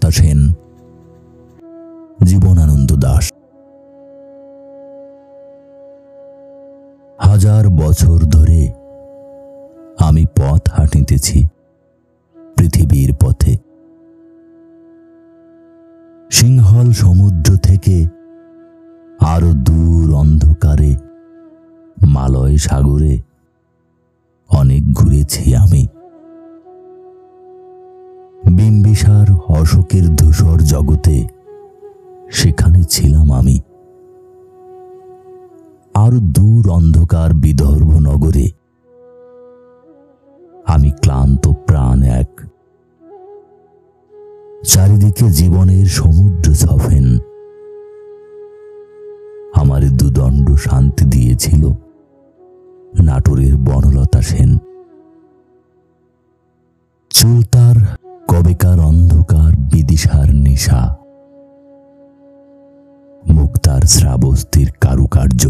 বনলতা সেন, জীবনানন্দ দাশ। হাজার বছর ধরে আমি পথ হাঁটিতেছি পৃথিবীর পথে। সিংহল সমুদ্র থেকে আরো দূর অন্ধকারে মালয় সাগরে অনেক ঘুরেছি আমি। বিম্বিসার অশোকের ধূসর জগতে সেখানে ছিলাম আমি। আরো দূর অন্ধকার বিদর্ভ নগরে আমি ক্লান্ত প্রাণ এক। চারিদিকে জীবনের সমুদ্র সফেন আমার দুদণ্ড শান্তি দিয়েছিল নাটোরের বনলতা সেন। চুল তার কবেকার অন্ধকার বিদিশার নেশা, মুখ তার শ্রাবস্তির কারুকার্য।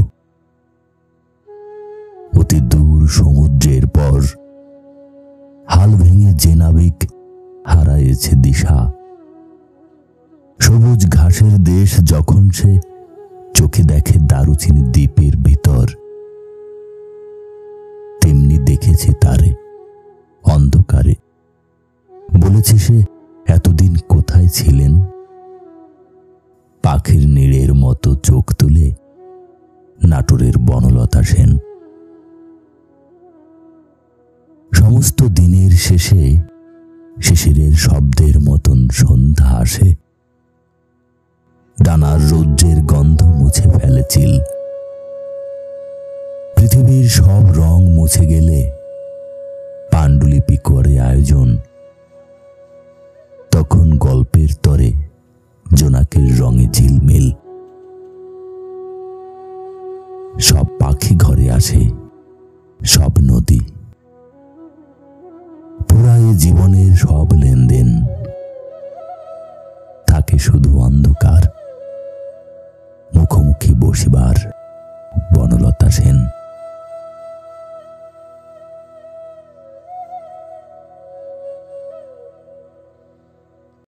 অতি দূর সমুদ্রের পর হাল ভেঙে যে নাবিক হারায়েছে দিশা, সবুজ ঘাসের দেশ যখন সে চোখে দেখে দারুচিনি দ্বীপের ভিতর, তেমনি দেখেছি তারে অন্ধকারে। বলেছে সে এতদিন কোথায় ছিলেন, পাখির নীড়ের মতো চোখ তুলে নাটোরের বনলতা সেন। সমস্ত দিনের শেষে শিশিরের শব্দের মতন সন্ধ্যা আসে, ডানার রৌদ্রের গন্ধ মুছে ফেলে চিল। পৃথিবীর সব রং মুছে গেলে পাণ্ডুলিপি করে আয়োজন, তখন গল্পের তরে জোনাকের রঙে ঝিলমিল। সব পাখি ঘরে আসে, সব নদী পুরায় জীবনের সব লেনদেন, থাকে শুধু অন্ধকার মুখোমুখি বসিবার বনলতা সেন।